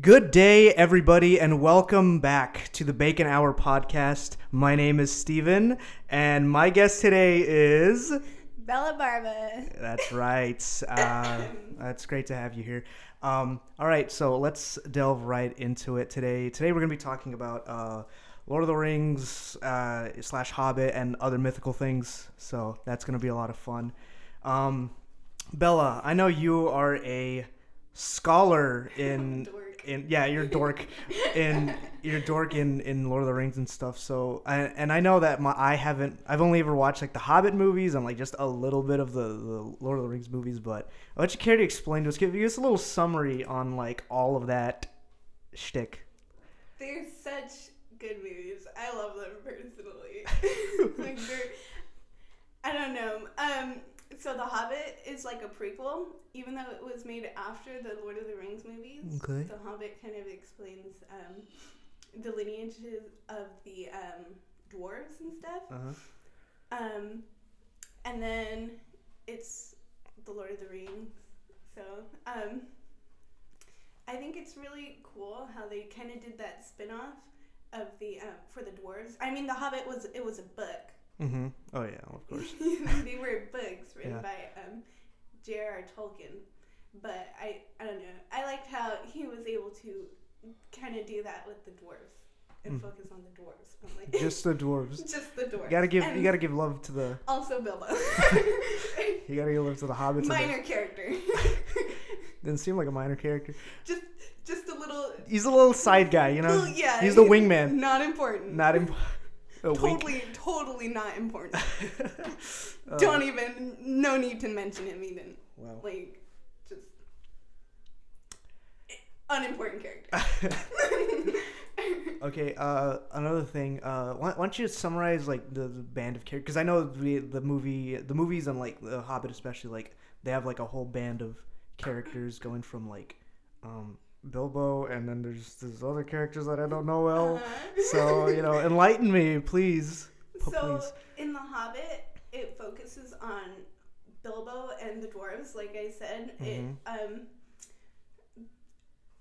Good day, everybody, and welcome back to the Bacon Hour podcast. My name is Steven, and my guest today is... Bella Barba. That's right. That's great to have you here. All right, so let's delve right into it today. Today we're going to be talking about Lord of the Rings / Hobbit and other mythical things, so that's going to be a lot of fun. Bella, I know you are a scholar in... you're a dork in Lord of the Rings and stuff. So I know that I've only ever watched like the Hobbit movies and like just a little bit of the Lord of the Rings movies. But I'd let you care to explain to us, give us a little summary on like all of that shtick. They're such good movies. I love them personally. I don't know. So The Hobbit is like a prequel, even though it was made after the Lord of the Rings movies. Okay. The Hobbit kind of explains the lineages of the dwarves and stuff. Uh-huh. And then it's the Lord of the Rings. So I think it's really cool how they kind of did that spin-off of the for the dwarves. I mean, The Hobbit was a book. Mm-hmm. Oh yeah, of course. They were books written by J.R.R. Tolkien, but I don't know. I liked how he was able to kind of do that with the dwarves and focus on the dwarves. Like, just the dwarves. Just the dwarves. You gotta give love to the. Also Bilbo. You gotta give love to the hobbits. Minor character. Didn't seem like a minor character. Just a little. He's a little side guy, you know. Yeah. He's the wingman. Not important. Totally not important. No need to mention him even. Wow. Like, just unimportant character. Okay, another thing, why don't you summarize, like, the band of characters? Because I know the movies and, like, The Hobbit especially, like, they have, like, a whole band of characters going from, like, Bilbo, and then there's other characters that I don't know well. Uh-huh. So, enlighten me, please. Please. In The Hobbit, it focuses on Bilbo and the dwarves, like I said. Mm-hmm.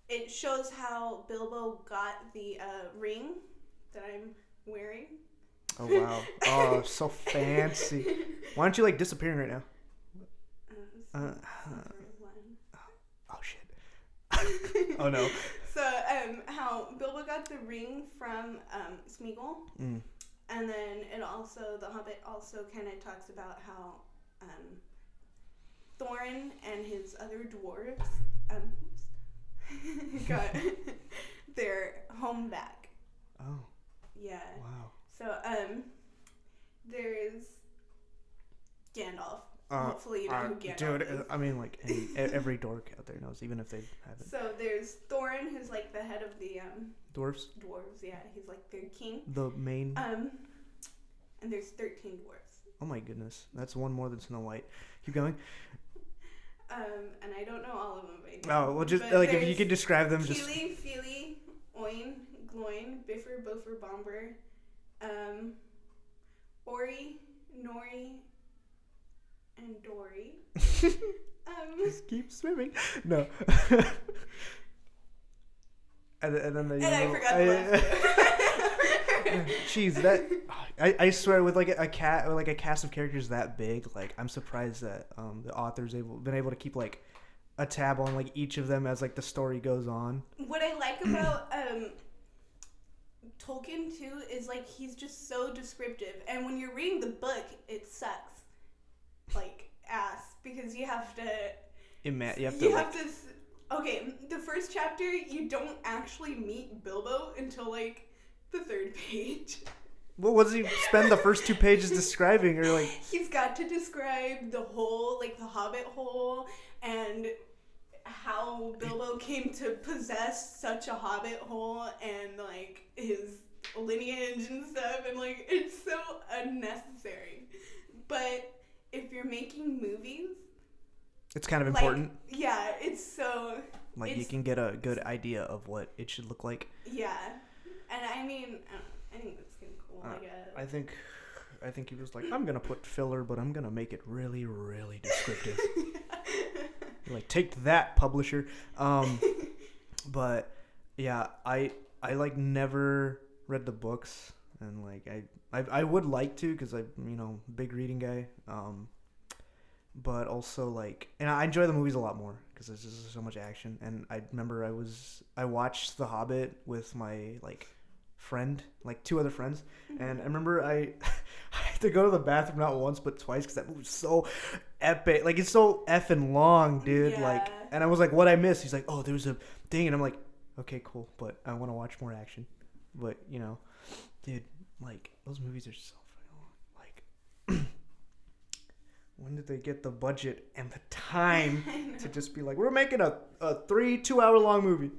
It shows how Bilbo got the ring that I'm wearing. Oh, wow. Oh, so fancy. Why aren't you, like, disappearing right now? Oh, shit. Oh, no. So, how Bilbo got the ring from Smeagol. Mm. And then The Hobbit also kind of talks about how Thorin and his other dwarves got their home back. Oh. Yeah. Wow. So, there's Gandalf. Hopefully you know who Gandalf is. Dude, I mean, like, every dork out there knows, even if they haven't. So, there's Thorin, who's, like, the head of the... Dwarves? Dwarves, yeah. He's, like, their king. The main... And there's 13 dwarves. Oh, my goodness. That's one more than Snow White. Keep going. And I don't know all of them right now. Oh, well, just, like, if you could describe them, just... Keely, Feely, Oin, Gloin, Biffer, Bofer, Bomber, Ori, Nori, and Dory. Just keep swimming. No. and then I forgot the last Jeez, that I swear, with like a cast of characters that big, like, I'm surprised that the author's been able to keep like a tab on like each of them as like the story goes on. What I like about Tolkien too is like he's just so descriptive, and when you're reading the book, it sucks like ass because you have to. Okay, the first chapter you don't actually meet Bilbo until like the third page. What was he spend the first 2 pages describing, or like? He's got to describe the hole, like the Hobbit hole, and how Bilbo came to possess such a Hobbit hole, and like his lineage and stuff, and like it's so unnecessary. But if you're making movies, it's kind of important. Like, yeah, it's so. Like you can get a good idea of what it should look like. Yeah, and I mean, I think that's kind of cool. I think he was like, I'm gonna put filler, but I'm gonna make it really, really descriptive. Like, take that, publisher. But Yeah, I like never read the books, and like I would like to because I big reading guy. But also like, and I enjoy the movies a lot more because there's just so much action. And I remember I watched The Hobbit with my like friend, like two other friends, and I remember I had to go to the bathroom not once but twice because that movie's so epic. Like it's so effing long, dude. Yeah. Like, and I was like, what I missed? He's like, oh, there was a thing, and I'm like, okay, cool, but I want to watch more action. But dude, like those movies are so fucking long. Like, when did they get the budget and the time to just be like, we're making a 2 hour long movie?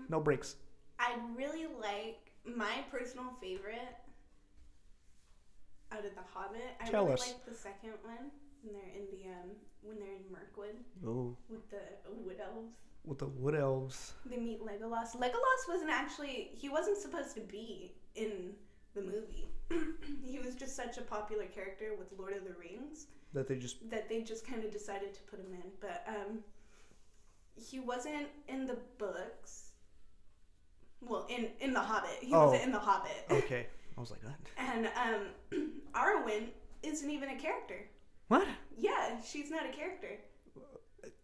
No breaks. I really like my personal favorite out of The Hobbit. I Tell really us. like the second one when they're in when they're in Mirkwood. Oh. With the wood elves. With the wood elves. They meet Legolas. Legolas he wasn't supposed to be in the movie. He was just such a popular character with Lord of the Rings that they just kind of decided to put him in. But he wasn't in the books. Well, in The Hobbit. He wasn't in The Hobbit. Okay. I was like, what? And Arwen isn't even a character. What? Yeah, she's not a character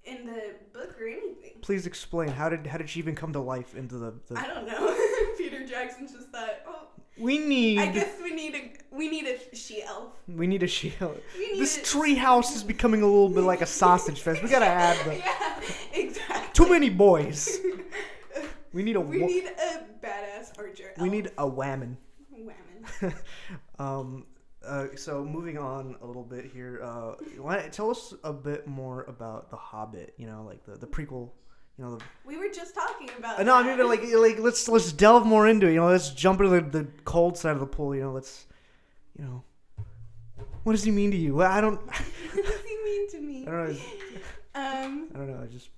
in the book or anything. Please explain. How did she even come to life into the I don't know. Peter Jackson just thought, I guess we need a she-elf. We need a she-elf. This tree house is becoming a little bit like a sausage fest. We gotta add Yeah, exactly. too many boys. We need a badass archer elf. We need a whammon. Whammon. So moving on a little bit here, tell us a bit more about The Hobbit. Like the prequel. We were just talking about. No, I mean like let's delve more into it. Let's jump into the cold side of the pool. Let's. What does he mean to you? I don't. What does he mean to me? I don't know. I just.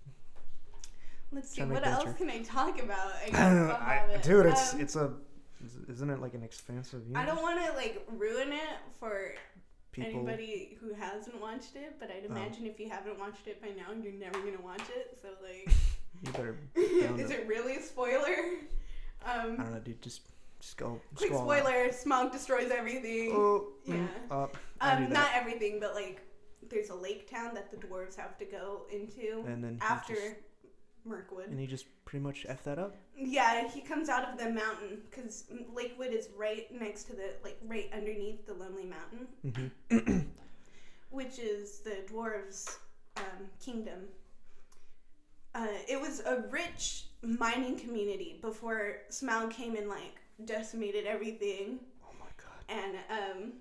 Let's see. What else can I talk about? Dude, isn't it like an expansive universe? I don't want to like ruin it for people. Anybody who hasn't watched it, but I'd imagine if you haven't watched it by now, you're never gonna watch it. So like, you better. Is it really a spoiler? I don't know, dude. Just go. Quick spoiler: Smaug destroys everything. Oh, yeah. Not everything, but like, there's a lake town that the dwarves have to go into, and then after Mirkwood. And he just pretty much F that up? Yeah, he comes out of the mountain because Lakewood is right next to right underneath the Lonely Mountain, mm-hmm. which is the dwarves' kingdom. It was a rich mining community before Smaug came and decimated everything. Oh my god! And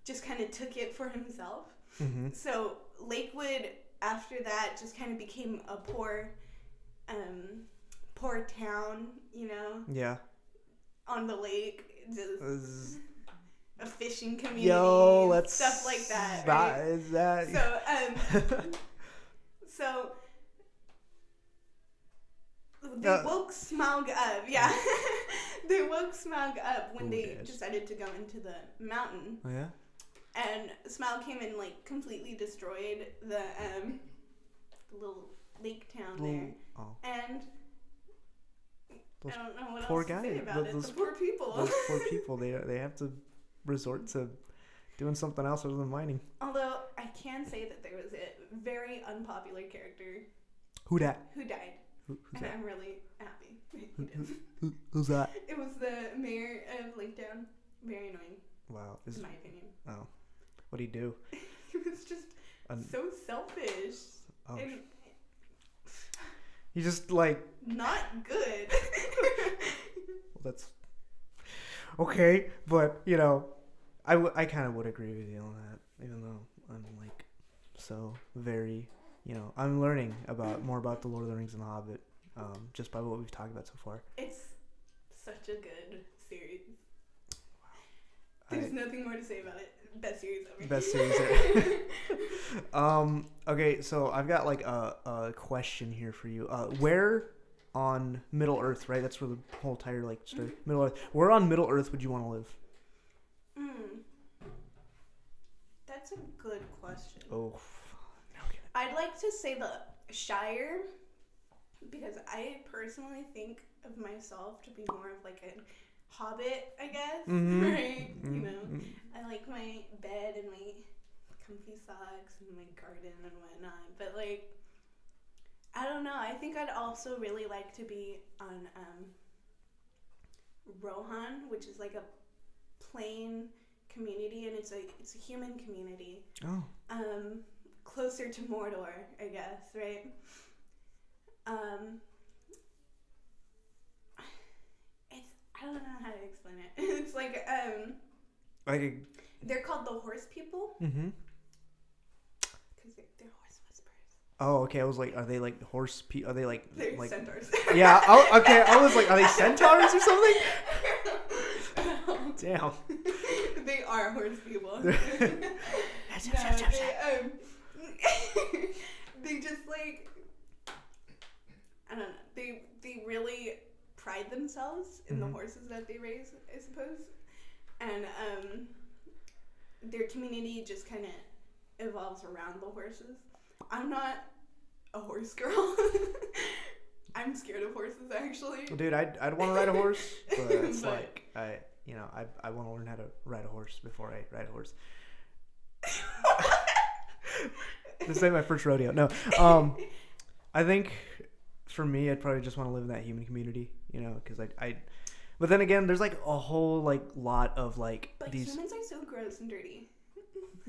just kind of took it for himself. Mm-hmm. So Lakewood, after that, just kind of became a poor town, Yeah. on the lake, just a fishing community, stuff like that. Right? Is that? So they woke Smaug up. Yeah, they woke Smaug up when they decided to go into the mountain. Oh yeah. And Smaug came and completely destroyed the little lake town there. Oh. And I don't know what poor else to say about it. The poor people. Those poor people. They have to resort to doing something else other than mining. Although I can say that there was a very unpopular character. Who died? Who's and that? I'm really happy. Who's that? It was the mayor of Laketown. Very annoying. Wow. In my opinion. Oh. What'd he do? He was just so selfish. Oh. And he's just not good. Well, that's okay, but I kind of would agree with you on that, even though I'm so very, I'm learning more about the Lord of the Rings and the Hobbit, just by what we've talked about so far. It's such a good series. There's nothing more to say about it. Best series ever. Best series ever. Okay, so I've got a question here for you. Where on Middle Earth, right? That's where the whole entire story. Middle Earth. Where on Middle Earth would you want to live? That's a good question. Oh. I'd like to say the Shire, because I personally think of myself to be more of like a hobbit, I guess, right? You know, I like my bed and my comfy socks and my garden and whatnot, but like, I don't know. I think I'd also really like to be on Rohan, which is like a plain community, and it's a human community. Oh. Closer to Mordor, I guess, right? I don't know how to explain it. It's like they're called the horse people. Mm-hmm. Because they're horse whisperers. Oh, okay. I was like, are they like horse Are they like They're like centaurs. Yeah. Oh, okay. I was like, are they centaurs or something? Damn. They are horse people. They just like, I don't know. They really pride themselves in the horses that they raise, I suppose, and their community just kind of evolves around the horses. I'm not a horse girl. I'm scared of horses, actually. Dude, I'd want to ride a horse, but it's like I want to learn how to ride a horse before I ride a horse. This ain't my first rodeo. No, I think for me, I'd probably just want to live in that human community, you know, because I. But then again, there's like a whole like lot of like but these. Humans are so gross and dirty.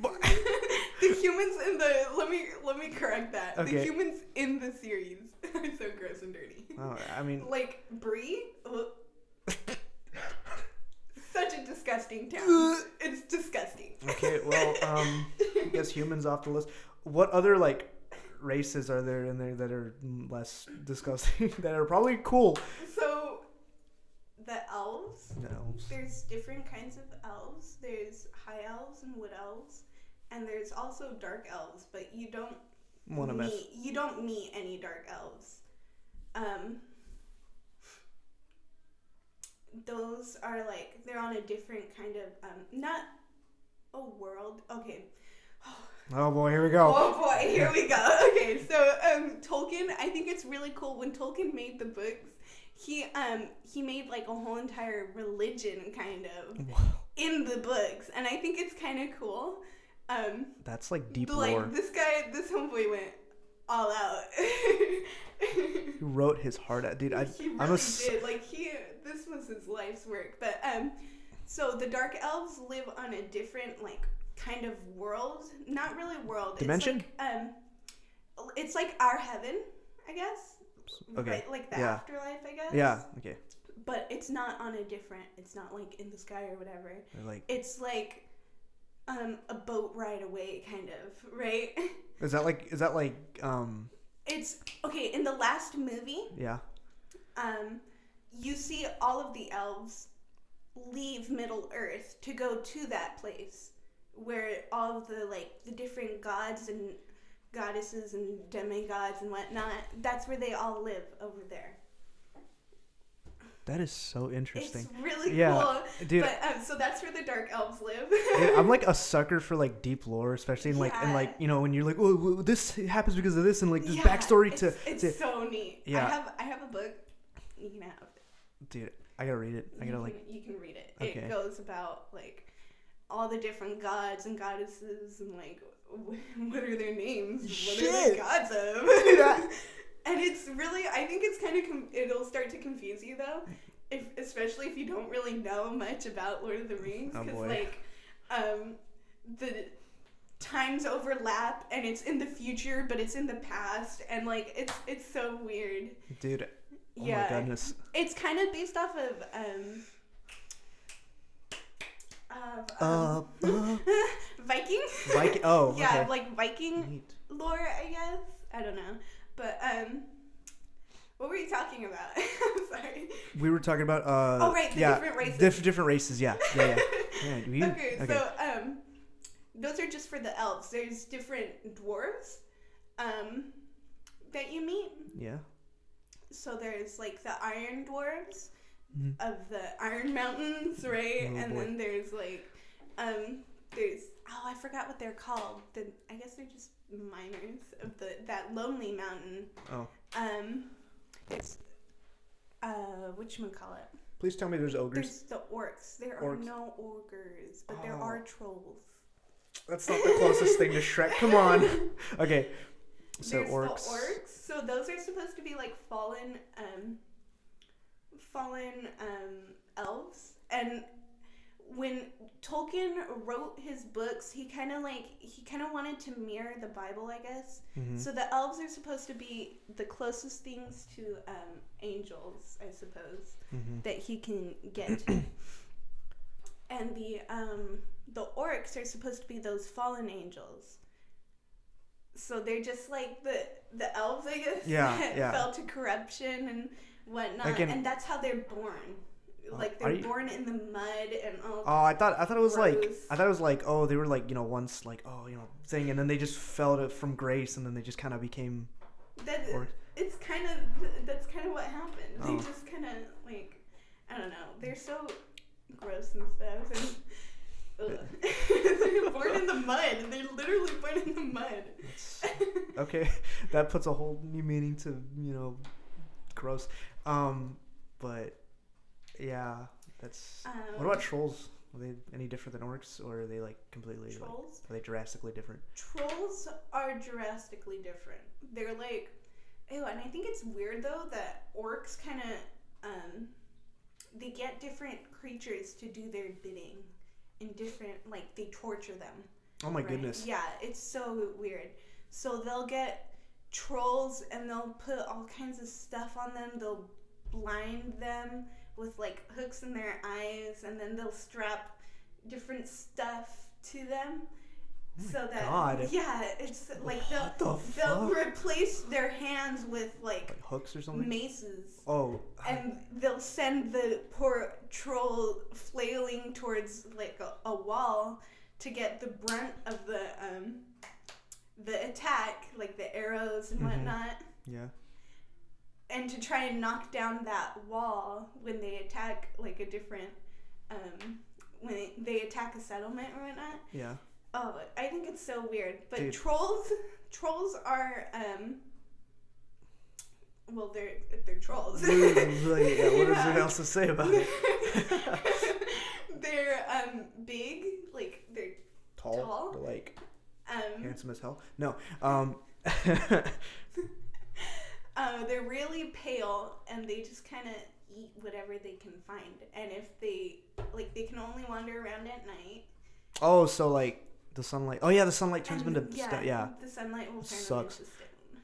The humans in the let me correct that. Okay. The humans in the series are so gross and dirty. Oh, I mean, like Brie. Such a disgusting town. It's disgusting. Okay, well, I guess humans off the list. What other like races are there in there that are less disgusting that are probably cool? So the elves. The elves. There's different kinds of elves. There's high elves and wood elves, and there's also dark elves. But you don't meet any dark elves. Those are like, they're on a different kind of not a world. Okay. Oh boy, here we go. Oh boy, here we go. Okay, so Tolkien, I think it's really cool when Tolkien made the books. He made like a whole entire religion kind of in the books, and I think it's kind of cool. That's like deep like, lore. This homeboy went all out. He wrote his heart out, dude. He really did. Like this was his life's work. But so the dark elves live on a different like kind of world. Not really world. Dimension. It's like our heaven, I guess. Okay. Right? Like the afterlife, I guess. Yeah. Okay. But it's not on a different. It's not like in the sky or whatever. Like, it's like a boat ride away, kind of, right? Is that like It's okay in the last movie. Yeah. You see all of the elves leave Middle Earth to go to that place where all of the different gods and goddesses and demigods and whatnot. That's where they all live over there. That is so interesting. It's really cool. Dude. But so that's where the dark elves live. Dude, I'm like a sucker for like deep lore, especially in like you know, when you're like, oh, this happens because of this, and like this backstory to. It's so neat. Yeah. I have a book. You can have it. Dude, I gotta read it. You can read it. Okay. It goes about like all the different gods and goddesses and like what are their names? Shit. What are they gods of? And it's really, I think it's kind of, it'll start to confuse you though, especially if you don't really know much about Lord of the Rings, because the times overlap and it's in the future, but it's in the past, and like it's so weird. Dude, oh my goodness. It's kind of based off of Viking. Viking. Oh, yeah, okay. like Viking lore, I guess. I don't know. But what were you talking about? I'm sorry. We were talking about different races. Different races, yeah. Okay, so those are just for the elves. There's different dwarves that you meet. Yeah. So there's like the iron dwarves of the Iron Mountains, right? Then there's like I forgot what they're called. I guess they're just miners of that lonely mountain. Oh. It's whatchamacallit. Please tell me there's ogres. There's the orcs. There are no ogres, but there are trolls. That's not the closest thing to Shrek. Come on. Okay. So There's orcs. the orcs. So those are supposed to be like fallen elves. And when Tolkien wrote his books, he kind of wanted to mirror the Bible, I guess. Mm-hmm. So the elves are supposed to be the closest things to angels, I suppose, that he can get to. And the orcs are supposed to be those fallen angels. So they're just like the elves, I guess, that fell to corruption and whatnot. And that's how they're born. Like they're born in the mud and all. Oh, I thought it was like they were like once like thing, and then they just fell from grace, and then they just kind of became. That's kind of what happened. They just kind of like, I don't know. They're so gross and stuff. And, they're born in the mud. They're literally born in the mud. Okay, that puts a whole new meaning to gross. But. Yeah, that's. What about trolls? Are they any different than orcs, or are they like completely? Trolls? Are they drastically different? Trolls are drastically different. They're like, and I think it's weird though that orcs kind of, they get different creatures to do their bidding, in different they torture them. Oh my goodness. Yeah, it's so weird. So they'll get trolls and they'll put all kinds of stuff on them. They'll blind them with like hooks in their eyes, and then they'll strap different stuff to them so that it's like they'll replace their hands with like hooks or something, maces. And they'll send the poor troll flailing towards like a wall to get the brunt of the attack, like the arrows and whatnot. Yeah. And to try and knock down that wall when they attack like a different, when they attack a settlement or whatnot. Yeah. Oh, I think it's so weird. But Dude. trolls are, well, they're trolls. What is there else to say about it? They're big, like they're tall. They're like handsome as hell. No. They're really pale, and they just kind of eat whatever they can find. And if they can only wander around at night. Oh, so like the sunlight. Oh yeah, the sunlight turns them into stone. Yeah. The sunlight will turn Sucks. them into stone.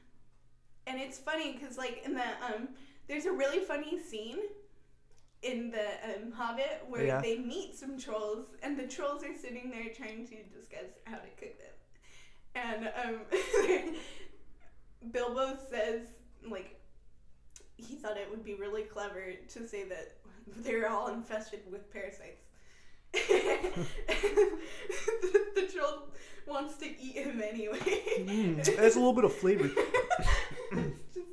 And it's funny because like in the there's a really funny scene in the Hobbit where they meet some trolls, and the trolls are sitting there trying to discuss how to cook them. And Bilbo says, like, he thought it would be really clever to say that they're all infested with parasites. the troll wants to eat him anyway. It has a little bit of flavor. It's just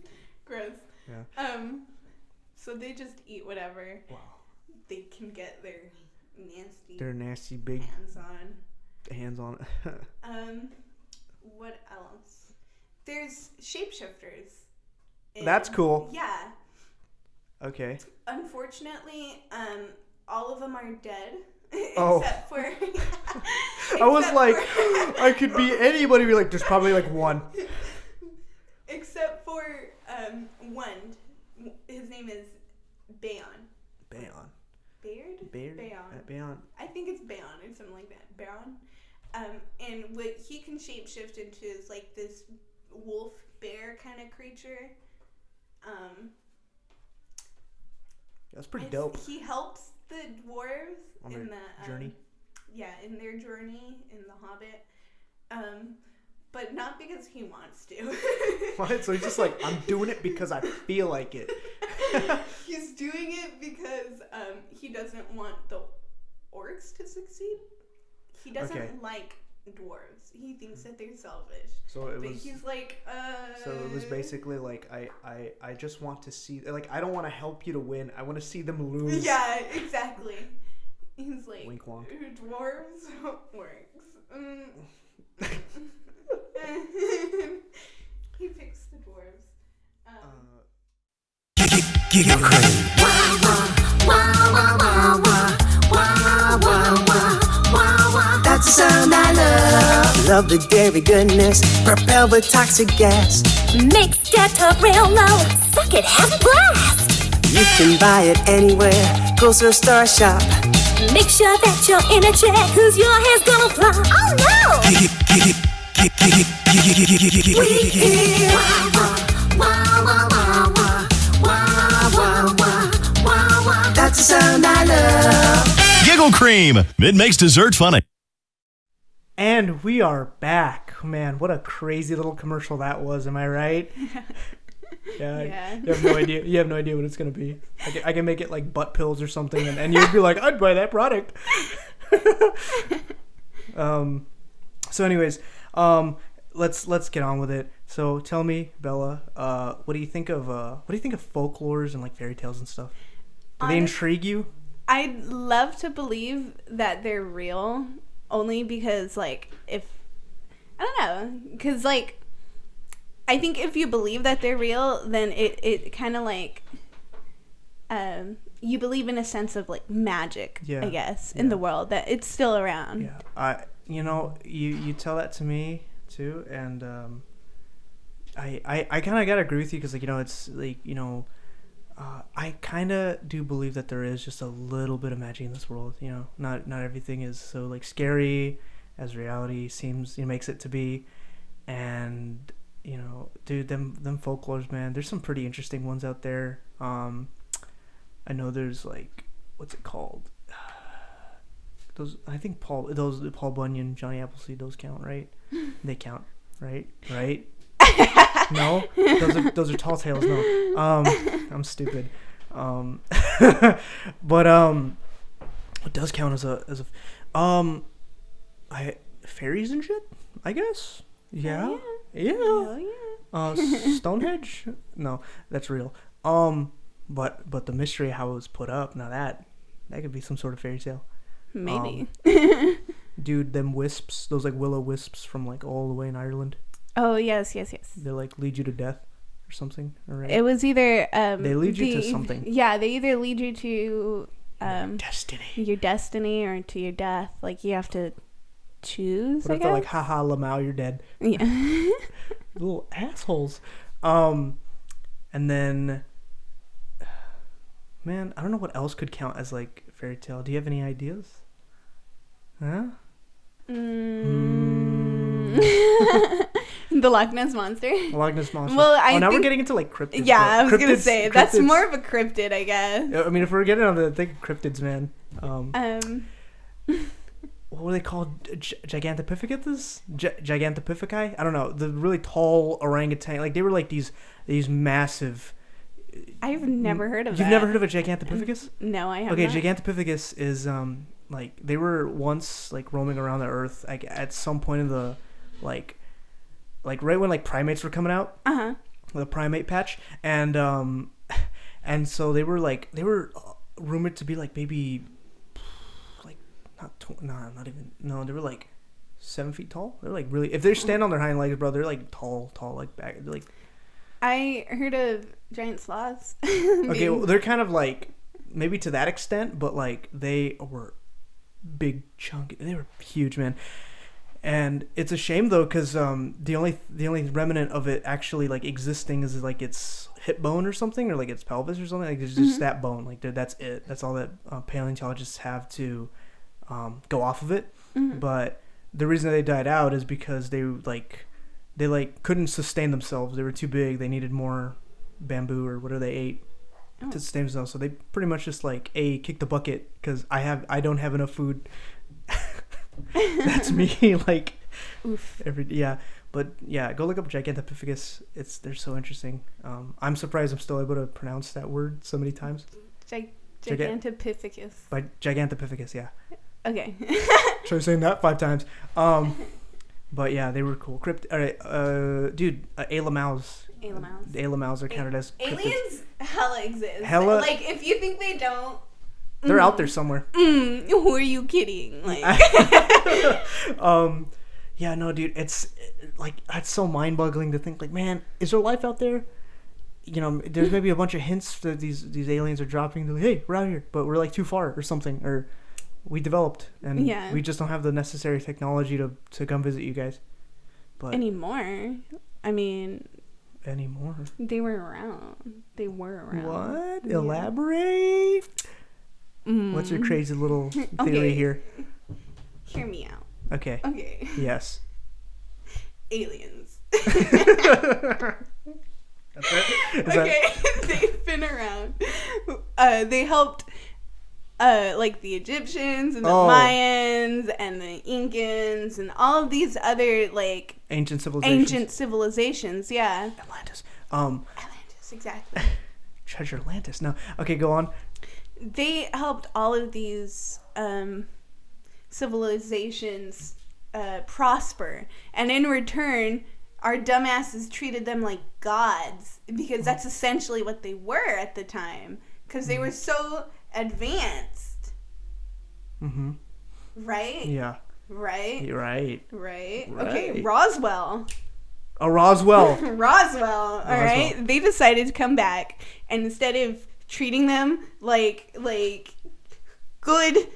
gross. Yeah. So they just eat whatever they can get their nasty big hands on. What else? There's shapeshifters. That's cool. Yeah. Okay. Unfortunately, all of them are dead. Oh. Except for. I was like, I could be anybody. Be like, there's probably like one. Except for one. His name is Bayon. Bayon. Baird? Bayon. I think it's Bayon or something like that. Bayon. And what he can shapeshift into is like this wolf bear kind of creature. That's pretty dope. He helps the dwarves on in their the journey. In their journey in the Hobbit. But not because he wants to. What? So he's just like, I'm doing it because I feel like it. He's doing it because he doesn't want the orcs to succeed. He doesn't like dwarves. He thinks that they're selfish. He's like, So it was basically like, I just want to see, like, I don't want to help you to win. I want to see them lose. Yeah, exactly. He's like, wink wonk. Dwarves, orcs. He picks the dwarves. Giggle Cream. That's the sound I love. Love the dairy goodness, propelled with toxic gas. Makes that talk real low. Suck it, have a blast. You can buy it anywhere. Grocery store shop. Make sure that you're in a check, cause your hair's gonna fly. Oh no! That's the sound I love. Giggle Cream. It makes dessert funny. And we are back. Man, what a crazy little commercial that was. Am I right? Yeah. You have no idea. You have no idea what it's gonna be. I can make it like butt pills or something, and you'd be like, I'd buy that product. So, anyways, let's get on with it. So, tell me, Bella, what do you think of folklores and like fairy tales and stuff? Do they intrigue you? I'd love to believe that they're real, only because like I don't know, because like I think if you believe that they're real, then it kind of like you believe in a sense of like magic, I guess, in the world, that it's still around. Yeah, you tell that to me too, and I kind of gotta agree with you, because like it's like I kind of do believe that there is just a little bit of magic in this world. Not everything is so like scary as reality seems makes it to be, and dude, them folklores, man, there's some pretty interesting ones out there. I know there's like, what's it called? Those, I think Paul Bunyan, Johnny Appleseed, those count, right? They count, right? No, those are tall tales. No, I'm stupid. But what does count as a fairies and shit, I guess. Yeah. Stonehenge? No, that's real. But the mystery of how it was put up, now that could be some sort of fairy tale. Maybe. Dude, them wisps, those like willow wisps from like all the way in Ireland. Oh yes. They like lead you to death or something. Right? It was either they lead you to something. Yeah, they either lead you to your destiny or to your death. Like you have to choose. What if they're like, haha, Lamau, you're dead? Yeah. Little assholes. And then, man, I don't know what else could count as like fairy tale. Do you have any ideas? Huh? The Loch Ness Monster. Loch Ness Monster. Well, now we're getting into like cryptids. Yeah, I was gonna say that's more of a cryptid, I guess. I mean, if we're getting on the thing of cryptids, man. What were they called? Gigantopithecus? Gigantopitheci? I don't know. The really tall orangutan. Like they were like these massive. I've never heard of that. You've never heard of a Gigantopithecus? No, I haven't. Okay, Gigantopithecus is like they were once like roaming around the earth like at some point in the like right when like primates were coming out. The primate patch, and so they were rumored to be like maybe like they were like 7 feet tall. They're like really, if they stand on their hind legs, bro, they're like tall like back. They're like, I heard of giant sloths. Okay, well, they're kind of like maybe to that extent, but like they were big chunky. They were huge, man. And it's a shame though, because the only remnant of it actually like existing is like its hip bone or something, or like its pelvis or something. Like it's just that bone. Like that's it. That's all that paleontologists have to go off of it. But the reason they died out is because they couldn't sustain themselves. They were too big. They needed more bamboo or whatever they ate to sustain themselves. So they pretty much just like kick the bucket because I don't have enough food. That's me. Like, oof. But yeah, go look up Gigantopithecus. They're so interesting. I'm surprised I'm still able to pronounce that word so many times. Gigantopithecus. By Gigantopithecus, yeah. Okay. Try saying that 5 times. But yeah, they were cool. Dude, Alamaus. Alamaus are counted as cryptids. Aliens hella exist. Like, if you think they don't, they're out there somewhere. Who are you kidding? Like, yeah, no, dude, it's so mind-boggling to think, like, man, is there life out there? there's maybe a bunch of hints that these aliens are dropping. They're like, hey, we're out here, but we're like too far or something, or we developed and we just don't have the necessary technology to come visit you guys. But anymore. I mean, anymore. They were around. What? Yeah. Elaborate. What's your crazy little theory here? Hear me out. Okay. Yes. Aliens. That's it? They've been around. They helped like the Egyptians and the Mayans and the Incans and all of these other like ancient civilizations. Yeah. Atlantis. Atlantis, exactly. Treasure Atlantis. No. Okay, go on. They helped all of these civilizations prosper, and in return, our dumbasses treated them like gods, because that's essentially what they were at the time, because they were so advanced. Mm-hmm. Right? Yeah. Right? You're right. Right? Okay, Roswell. Roswell. All right? They decided to come back, and instead of treating them like good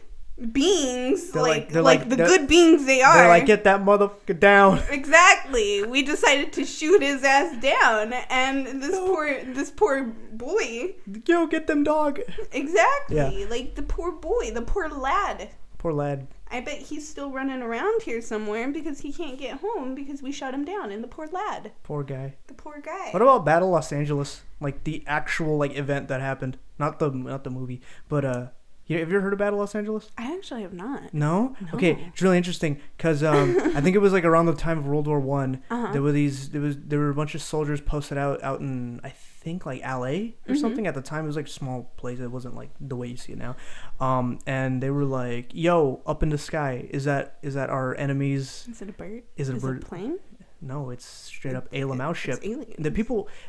beings, they're like the good beings they are. They're like, get that motherfucker down. Exactly. We decided to shoot his ass down, and this poor boy. Yo, get them dog. Exactly. Yeah. Like the poor boy, the poor lad. Poor lad. I bet he's still running around here somewhere because he can't get home because we shot him down. And the poor lad. Poor guy. The poor guy. What about Battle Los Angeles? Like the actual event that happened, not the movie, but have you ever heard of Battle Los Angeles? I actually have not. No? Okay, it's really interesting because I think it was like around the time of World War One. There were a bunch of soldiers posted out in, I think, like LA or something. At the time, it was like a small place. It wasn't like the way you see it now. And they were like, "Yo, up in the sky, is that our enemies? Is it a bird? Is it a bird? Is it a plane? No, it's straight up ALML ship. It's aliens.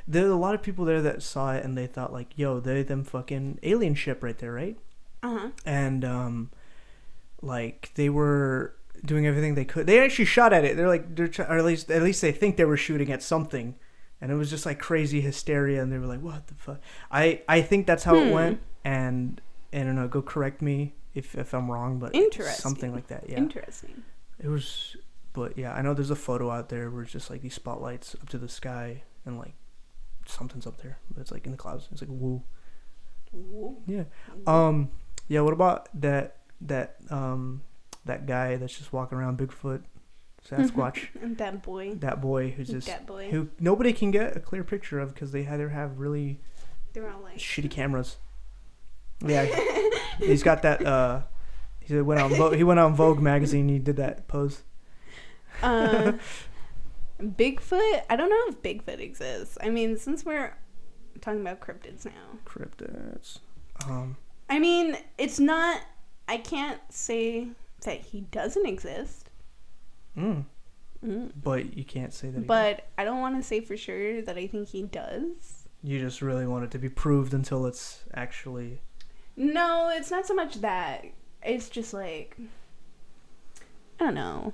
There are a lot of people there that saw it and they thought like, "Yo, they're them fucking alien ship right there, right?" And like they were doing everything they could. They actually shot at it. Or at least they think they were shooting at something, and it was just like crazy hysteria. And they were like, "What the fuck?" I think that's how it went. And I don't know. Go correct me if I'm wrong, but something like that. Yeah. Interesting. It was, but yeah, I know there's a photo out there where it's just like these spotlights up to the sky and like something's up there, but it's like in the clouds. It's like woo. Yeah. Yeah. What about that guy that's just walking around Bigfoot, Sasquatch? That boy who nobody can get a clear picture of because they either have really they're all like shitty cameras. Yeah. He's got that. He went on Vogue magazine. He did that pose. Bigfoot. I don't know if Bigfoot exists. I mean, since we're talking about cryptids now. Cryptids. I mean, it's not. I can't say that he doesn't exist. But you can't say that. But I don't want to say for sure that I think he does. You just really want it to be proved until it's actually. No, it's not so much that. It's just like, I don't know.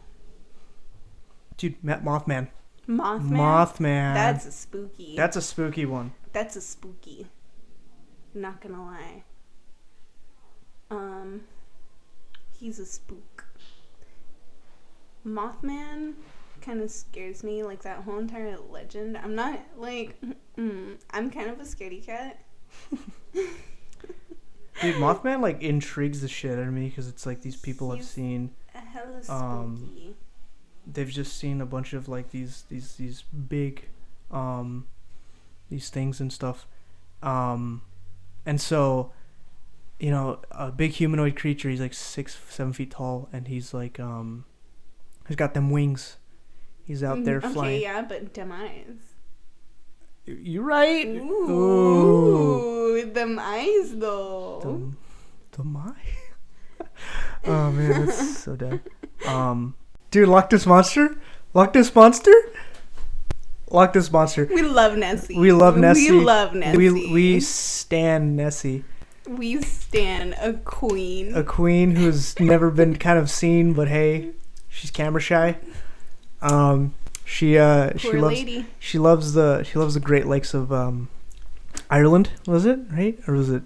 Dude, Mothman. Mothman. That's a spooky one. Not gonna lie. He's a spook. Mothman kind of scares me, like that whole entire legend. I'm not like, I'm kind of a scaredy cat. Dude, Mothman like intrigues the shit out of me because it's like these people have seen. Hella spooky. They've just seen a bunch of like these big, these things and stuff, and so, you know, a big humanoid creature. He's like 6-7 feet tall, and he's like he's got them wings. He's out there flying. Okay, yeah, but them eyes. You right? Ooh, them eyes though. Them eyes. Oh man, that's so dead. Dude, Loch Ness Monster. We love Nessie. We love Nessie. We stan Nessie. We stan a queen. A queen who's never been kind of seen, but hey, she's camera shy. She loves the Great Lakes of Ireland, was it, right? Or was it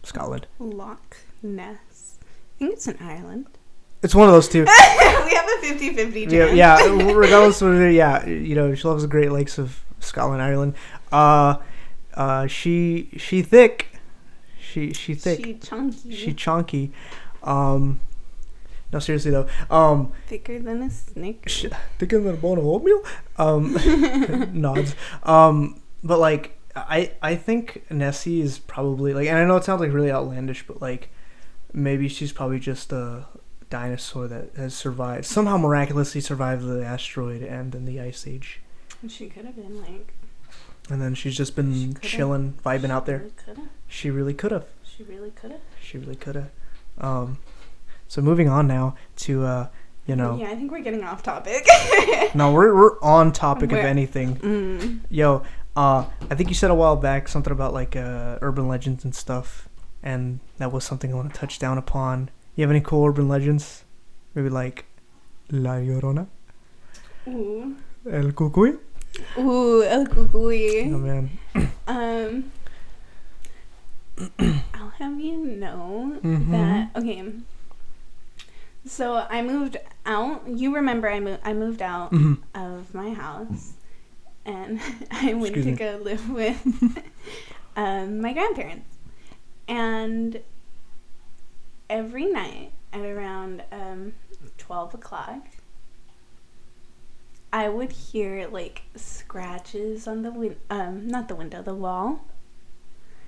Scotland? Loch Ness. I think it's in Ireland. It's one of those two. We have a 50-50 chance. Yeah, regardless of whether, you know, she loves the Great Lakes of Scotland, Ireland. She thick. She thick. She chunky. She chunky. No, seriously though. Thicker than a snake. Thicker than a bone of oatmeal. Nods. But like, I think Nessie is probably like, and I know it sounds like really outlandish, but like, maybe she's probably just a dinosaur that has survived, somehow miraculously survived the asteroid and then the ice age. She could have been like. And then she's just been chilling, vibing out there. She really could have. She really could have. She really could have. So moving on now to you know. Yeah, I think we're getting off topic. No, we're on topic of anything. Yo, I think you said a while back something about like urban legends and stuff, and that was something I want to touch down upon. You have any cool urban legends? Maybe like La Llorona? Ooh. El Cucuy? Ooh, El Cucuy. Oh man. I'll have you know that, okay, so I moved out. You remember I moved out of my house, and I went to go live with my grandparents. And every night at around 12 o'clock, I would hear like scratches on the not the window, the wall.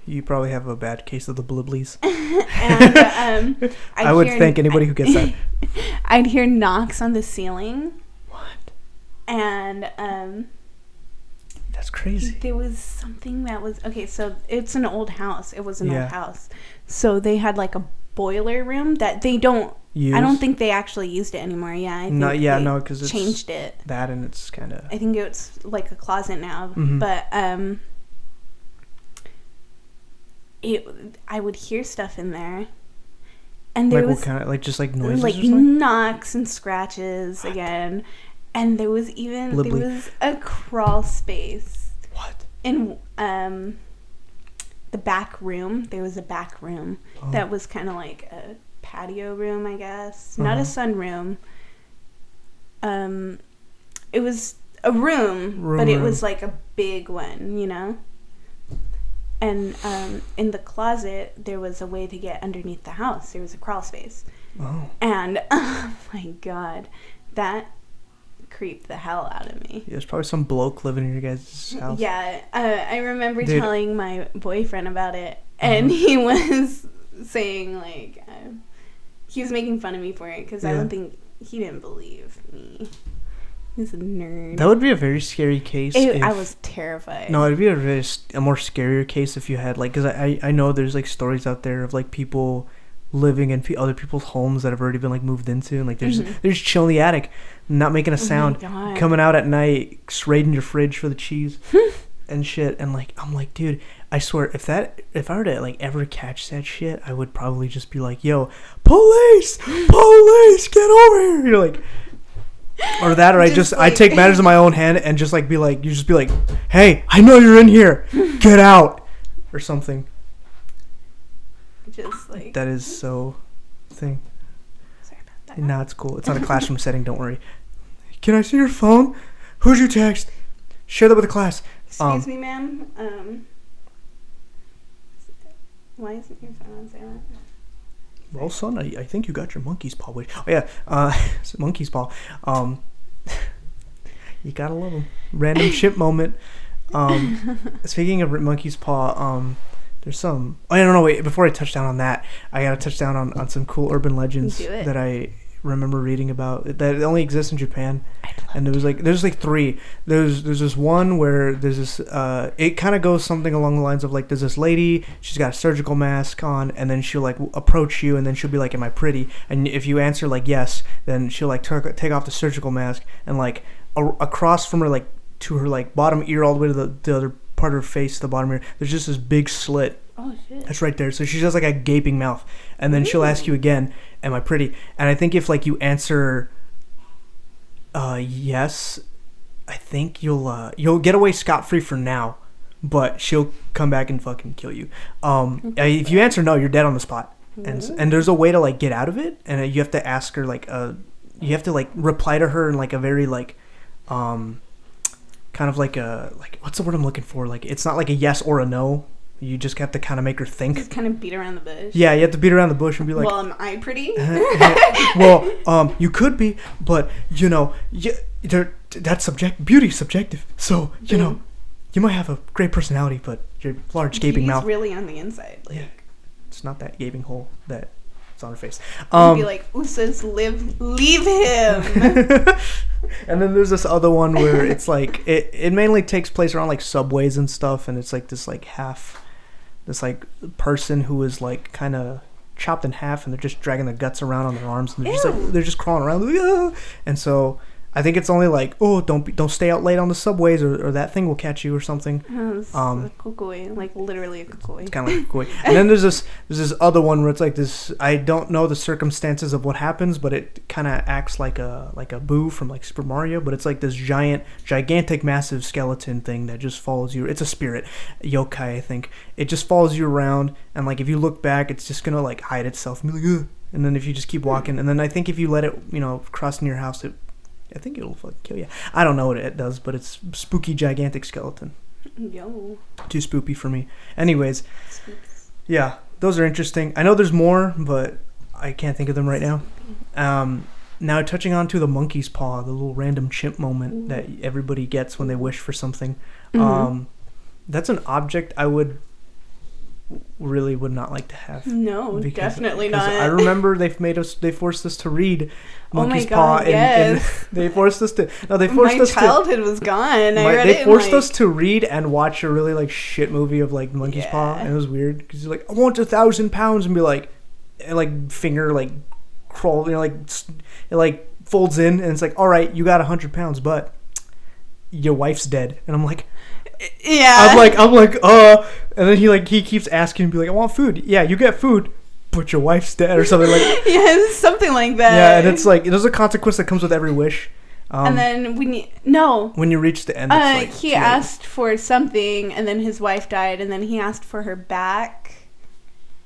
You probably have a bad case of the bliblies. And I would thank anybody who gets that. I'd hear knocks on the ceiling. What? And that's crazy. there was something that was okay. So it's an old house. It was an old house. So they had like a boiler room that they don't. I don't think they actually used it anymore. Yeah, I think because it's changed it. That and it's kind of. I think it's like a closet now, but I would hear stuff in there, and there like was what kind of like just like noises, like or something? knocks and scratches again, and there was Blibbly. there was a crawl space. What? In the back room, there was a back room that was kind of like a patio room, I guess, not a sunroom. It was a room, but it was like a big one, you know. And in the closet, there was a way to get underneath the house. There was a crawl space. Oh. And oh my god, that creeped the hell out of me. Yeah, there's probably some bloke living in your guys' house. Yeah, I remember telling my boyfriend about it, and he was saying like he was making fun of me for it because I don't think he didn't believe me. He's a nerd. That would be a very scary case. I was terrified. No, it'd be a more scarier case if you had like, because I know there's like stories out there of like people living in other people's homes that have already been like moved into, and like they're just chilling in the attic, not making a sound, coming out at night, raiding your fridge for the cheese and shit. And like I'm like, dude, I swear if I were to like ever catch that shit, I would probably just be like, yo, police, get over here. You're like. Or that, or I take matters in my own hand and just like be like, hey, I know you're in here, get out, or something. Just like that is so thing. Sorry about that. No, it's cool. It's not a classroom setting. Don't worry. Can I see your phone? Who'd you text? Share that with the class. Excuse me, ma'am. Why isn't your phone on silent? Well, son, I think you got your monkey's paw. Wait. Oh yeah, it's a monkey's paw. You gotta love them. Random ship moment. Speaking of monkey's paw, there's some. Oh, I don't know. Wait, before I touch down on that, I gotta touch down on some cool urban legends that I remember reading about that only exist in Japan. And there's like three. There's this one where there's this. It kind of goes something along the lines of like, there's this lady. She's got a surgical mask on, and then she'll like approach you, and then she'll be like, "Am I pretty?" And if you answer like yes, then she'll like take off the surgical mask, and like across from her like to her like bottom ear all the way to the other part of her face, the bottom ear. There's just this big slit. Oh shit. That's right there. So she has like a gaping mouth, and then she'll ask you again, "Am I pretty?" And I think if like you answer yes, I think you'll get away scot-free for now, but she'll come back and fucking kill you. If you answer no, you're dead on the spot. And there's a way to like get out of it, and you have to ask her like you have to like reply to her in like a very like kind of like a like what's the word I'm looking for? Like it's not like a yes or a no. You just have to kind of make her think. Just kind of beat around the bush. Yeah, you have to beat around the bush and be like, well, am I pretty? well, you could be, but you know, that's beauty's subjective. So you know, you might have a great personality, but your large gaping mouth. Really on the inside. Like. Yeah, it's not that gaping hole that's on her face. Be like, Usos, leave him. And then there's this other one where it's like it mainly takes place around like subways and stuff, and it's like this like person who is like kind of chopped in half, and they're just dragging the guts around on their arms, and they're just crawling around, like, ah! And so I think it's only like, oh, don't stay out late on the subways, or that thing will catch you or something. A kukui, like literally a kukui. It's kind of like a kukui. And then there's this other one where it's like this. I don't know the circumstances of what happens, but it kind of acts like a Boo from like Super Mario. But it's like this gigantic, massive skeleton thing that just follows you. It's a spirit, yokai, I think. It just follows you around, and like if you look back, it's just gonna like hide itself and be like, ugh. And then if you just keep walking, and then I think if you let it, cross near your house, I think it'll fucking kill you. I don't know what it does, but it's spooky, gigantic skeleton. Yo. Too spoopy for me. Anyways, yeah, those are interesting. I know there's more, but I can't think of them right now. Now touching on to the monkey's paw, the little random chimp moment that everybody gets when they wish for something. That's an object I would not like to have. No, definitely not. I remember they forced us to read Monkey's Paw. Yes. They forced us to. No, they forced us. My childhood was gone. They forced us to read and watch a really like shit movie of like Monkey's Paw, and it was weird because you're like, I want 1,000 pounds, and be like, and like finger like crawl, like it like folds in, and it's like, all right, you got 100 pounds, but your wife's dead, and I'm like. Yeah. I'm like, and then he keeps asking, be like, I want food. Yeah, you get food, but your wife's dead or something like. Yeah, something like that. Yeah, and it's like there's a consequence that comes with every wish. And then when you reach the end, it's like, he asked for something, and then his wife died, and then he asked for her back.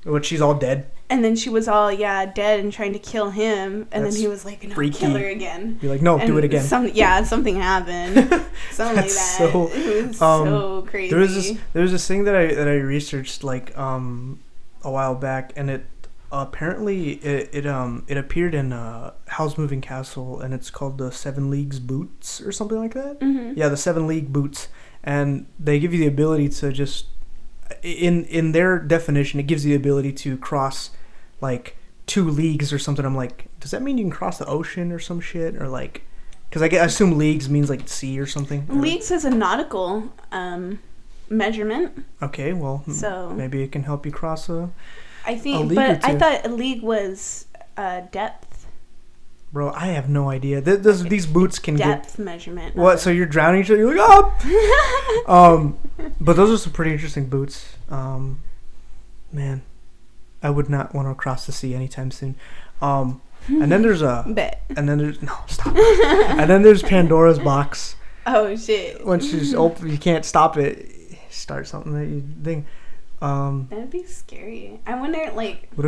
But she's all dead. And then she was all dead and trying to kill him, and then he was like, "No, freaky. Kill her again." You're like, "No, do it again." Something happened. Something like that. So, it was so crazy. There was this thing that I researched like a while back, and it apparently it appeared in Howl's Moving Castle, and it's called the 7 Leagues Boots or something like that. Mm-hmm. Yeah, the 7 League Boots, and they give you the ability to just in their definition, it gives you the ability to cross like 2 leagues or something. I'm like, does that mean you can cross the ocean or some shit, or like, because I assume leagues means like sea or something. Leagues is a nautical measurement. Okay, well, so maybe it can help you cross a. I think, but I thought a league was depth. Bro, I have no idea. These boots can depth measurement. What? So you're drowning each other? You're like, oh! But those are some pretty interesting boots. Man, I would not want to cross the sea anytime soon. And then there's stop. And then there's Pandora's box. Oh shit! When she's open, you can't stop it. Start something that you think. That'd be scary. I wonder, like, what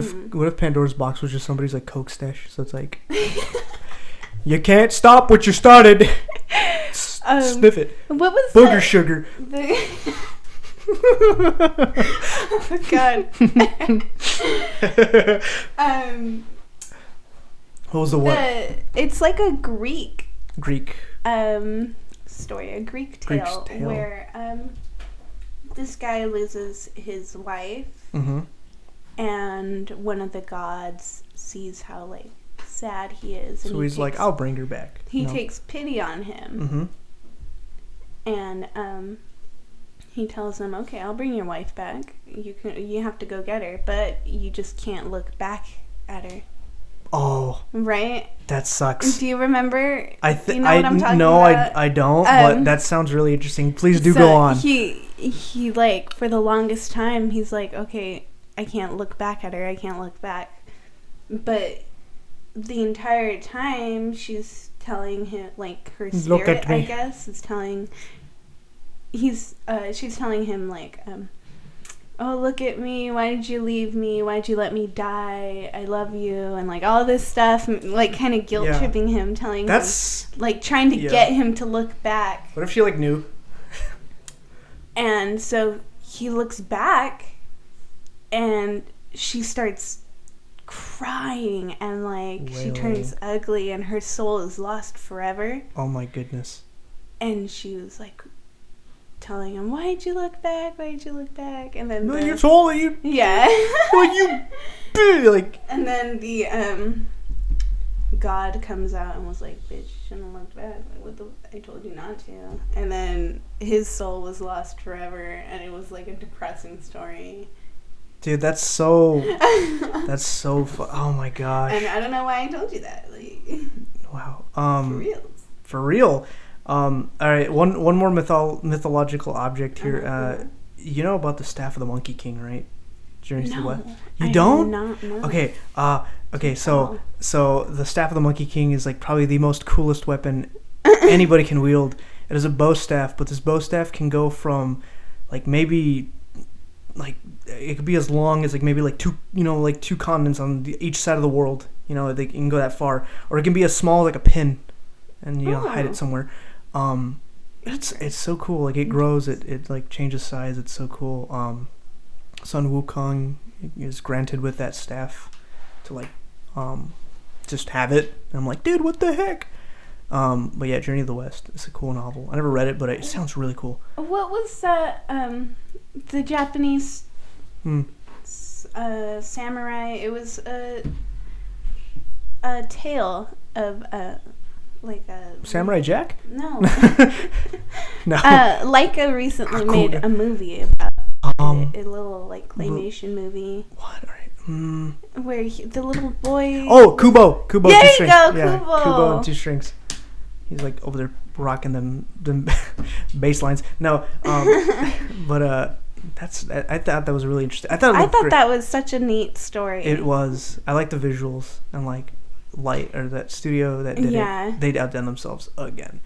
if Pandora's box was just somebody's like Coke stash? So it's like, you can't stop what you started. Sniff it. What was booger sugar? Oh God. What was the what? It's like a Greek story, a Greek tale. Where this guy loses his wife, and one of the gods sees how like sad he is, and so he's like, I'll bring her back. He takes pity on him, and he tells him, okay, I'll bring your wife back. You have to go get her, but you just can't look back at her. Oh, right. That sucks. Do you remember? You know what I'm talking about? I don't. But that sounds really interesting. Please do go on. He like, for the longest time, he's like, okay, I can't look back at her. I can't look back. But the entire time, she's telling him, like, her spirit, I guess, is telling she's telling him like, oh, look at me, why did you leave me, why'd you let me die, I love you, and like all this stuff, like kind of guilt tripping him, telling him, like trying to get him to look back. What if she like knew? And so he looks back and she starts crying and like she turns ugly and her soul is lost forever. Oh my goodness. And she was like telling him, why'd you look back, and then you told you like you like, and then the God comes out and was like, bitch, you shouldn't have looked back, like, I told you not to. And then his soul was lost forever and it was like a depressing story. Dude, that's so oh my gosh. And I don't know why I told you that, like, wow. For real. All right, one more mythological object here. You know about the staff of the Monkey King, right? Journey to the West. You don't? Do not know. Okay. So the staff of the Monkey King is like probably the most coolest weapon anybody can wield. It is a bow staff, but this bow staff can go from like maybe like it could be as long as like maybe like two continents on each side of the world. You know, they can go that far, or it can be as small like a pin, and hide it somewhere. It's so cool. Like it grows, it like changes size. It's so cool. Sun Wukong is granted with that staff to like just have it. And I'm like, dude, what the heck? But yeah, Journey to the West. It's a cool novel. I never read it, but it sounds really cool. What was the Japanese samurai? It was a tale of like a Samurai Jack? No. No. Leica recently made a movie about a little like claymation movie. What? Where the little boy. Oh, Kubo. There you go, Kubo. Kubo and 2 strings. He's like over there rocking them bass lines. No, but I thought that was really interesting. I thought that was such a neat story. It was. I like the visuals and like Light or that studio that did it. They'd outdone themselves again.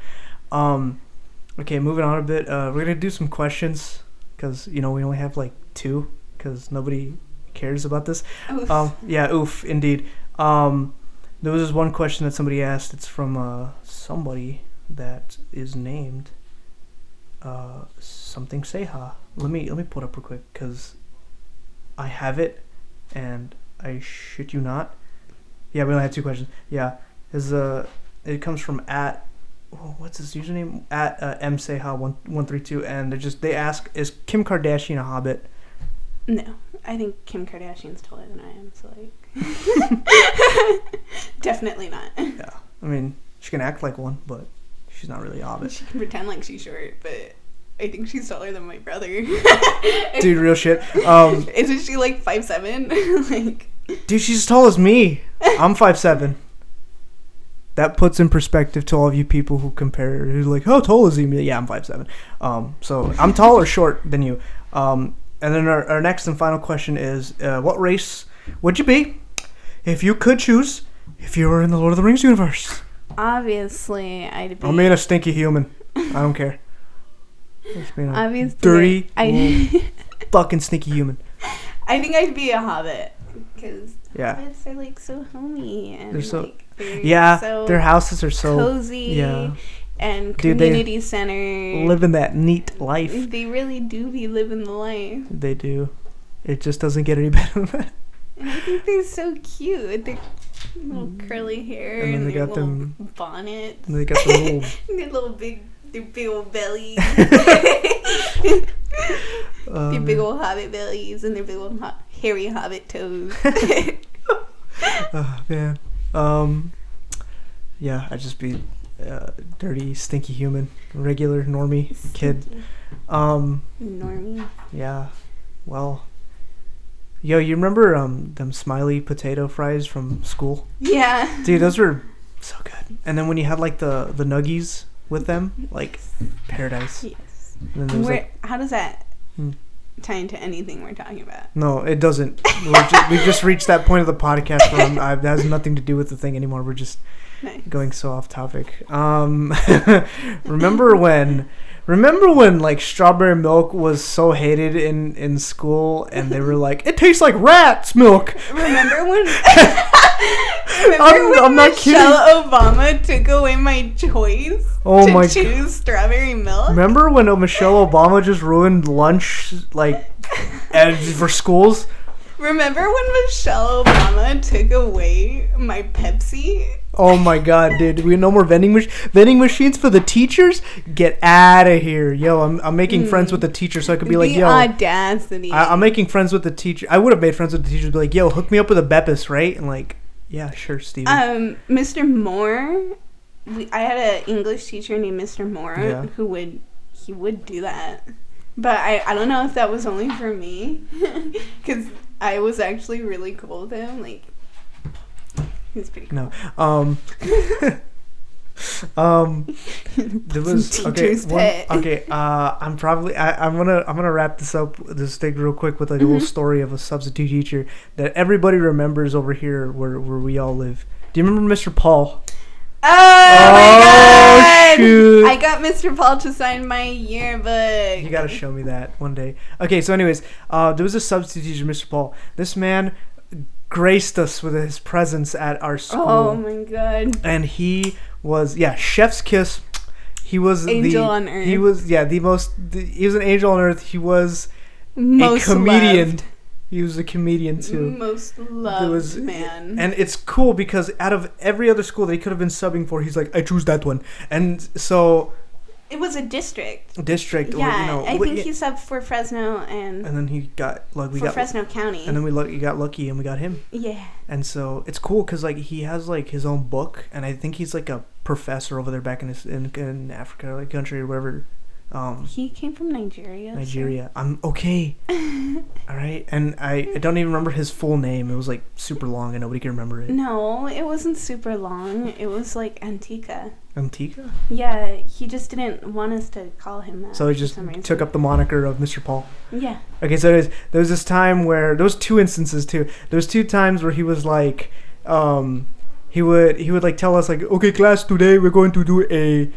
Okay, moving on a bit. We're gonna do some questions because we only have like 2 because nobody cares about this. Oof. Oof, indeed. There was this one question that somebody asked. It's from somebody that is named something Seha. Let me pull it up real quick because I have it and I shit you not. Yeah, we only had 2 questions. Yeah, it comes from what's his username? At mseha132, and they ask, is Kim Kardashian a hobbit? No, I think Kim Kardashian's taller than I am, so like, definitely not. Yeah, I mean, she can act like one, but she's not really a hobbit. She can pretend like she's short, but I think she's taller than my brother. Dude, real shit. Isn't she like 5'7"? Like, dude, she's as tall as me. I'm 5'7". That puts in perspective to all of you people who compare, who's like, how tall is he? Yeah, I'm 5'7". So I'm tall or short than you. And then our next and final question is, what race would you be if you could choose if you were in the Lord of the Rings universe? Obviously, I'd be... I'm being a stinky human. I don't care. Obviously, dirty, fucking stinky human. I think I'd be a hobbit. Because yeah, hobbits are like so homey and their houses are so cozy, and community center, living that neat life. They really do be living the life. They do. It just doesn't get any better than that. And I think they're so cute. Their little curly hair and their little bonnets. And they got the little their big old bellies. Their big old hobbit bellies and their big old hairy hobbit toes. Oh, man. Yeah, I'd just be dirty, stinky human. Regular, normie kid. Normie. Yeah. Well. Yo, you remember them smiley potato fries from school? Yeah. Dude, those were so good. And then when you had like the nuggies with them, like paradise. Yes. And then how does that tie into anything we're talking about? No, it doesn't. We've just reached that point of the podcast where that has nothing to do with the thing anymore. We're just Nice. Going so off topic. Remember when like strawberry milk was so hated in school, and they were like, it tastes like rat's milk. Remember when? I'm not Michelle Obama took away my choice to choose strawberry milk? Remember when Michelle Obama just ruined lunch like for schools? Remember when Michelle Obama took away my Pepsi? Oh my god, dude! We no more vending machines for the teachers. Get out of here, yo! I'm making friends with the teacher so I could be like, yo. Audacity! I'm making friends with the teacher. I would have made friends with the teachers. Be like, yo, hook me up with a Beppis, right? And like, yeah, sure, Steven. Mr. Moore. I had an English teacher named Mr. Moore who would do that, but I don't know if that was only for me, because I was actually really cool with him. Like, he was pretty cool. No. There was I'm gonna wrap this thing real quick with like a little story of a substitute teacher that everybody remembers over here where we all live. Do you remember Mr. Paul? Oh my god! Shoot. I got Mr. Paul to sign my yearbook. You gotta show me that one day. Okay, so anyways, there was a substitute teacher, Mr. Paul. This man graced us with his presence at our school. Oh my god! And he was chef's kiss. He was angel on earth. He was he was an angel on earth. He was most a comedian. Loved. He was a comedian too. Most loved man. And it's cool because out of every other school that he could have been subbing for, he's like, I choose that one. And so it was a district. Yeah, I think he subbed for Fresno and then he got Fresno County. And then we got lucky and we got him. Yeah. And so it's cool because like he has like his own book, and I think he's like a professor over there back in Africa, or like country or whatever. He came from Nigeria. So. I'm okay. All right, and I don't even remember his full name. It was like super long, and nobody can remember it. No, it wasn't super long. It was like Antica. Antica? Yeah, he just didn't want us to call him that. So he just took up the moniker of Mr. Paul. Yeah. Okay, so there was this time where there was two instances too. There was 2 times where he was like, he would like tell us like, okay, class, today we're going to do a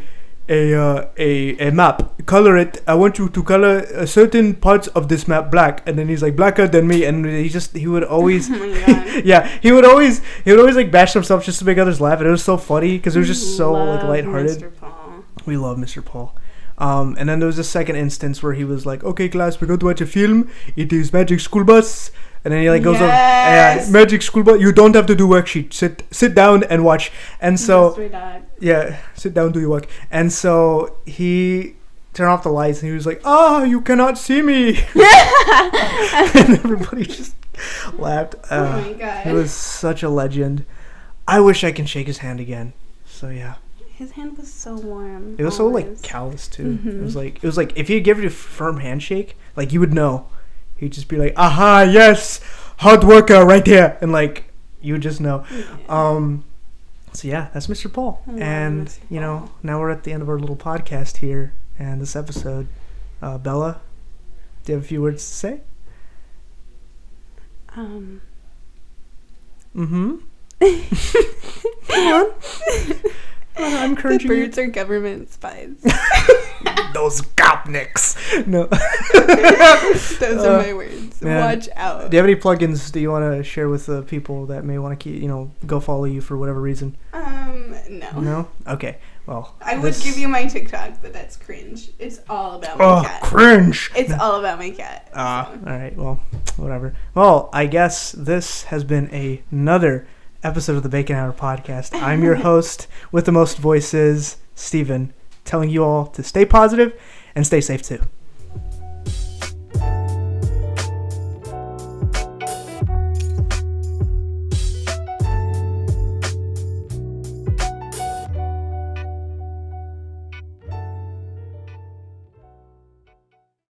map. Color it. I want you to color certain parts of this map black. And then he's like, blacker than me. And he would always, oh my God. yeah, he would always like bash himself just to make others laugh. And it was so funny because it was just so like lighthearted. Mr. Paul. We love Mr. Paul. And then there was a second instance where he was like, okay, class, we're going to watch a film. It is Magic School Bus. And then he like goes over, Magic School Bus. You don't have to do worksheet. Sit down and watch. And so, sit down, do your work. And so he turned off the lights and he was like, you cannot see me. And everybody just laughed. Oh my God. He was such a legend. I wish I can shake his hand again. So yeah. His hand was so warm. It was so like callous too. Mm-hmm. It was like if he gave you a firm handshake, like you would know. He'd just be like, aha, yes, hard worker right here. And like, you would just know. Yeah. So yeah, that's Mr. Paul. And, Mr. Paul. Now we're at the end of our little podcast here and this episode. Bella, do you have a few words to say? Mm-hmm. Come on. I'm encouraging the birds are government spies. Those gopniks. No. Those are my words. Man. Watch out. Do you have any plugins that you want to share with the people that may want to keep, go follow you for whatever reason? No. No? Okay. Well, I would give you my TikTok, but that's cringe. It's all about my cat. Cringe. It's all about my cat. So. All right. Well, whatever. Well, I guess this has been another episode of the Bacon Hour podcast. I'm your host with the most voices, Steven, telling you all to stay positive and stay safe too.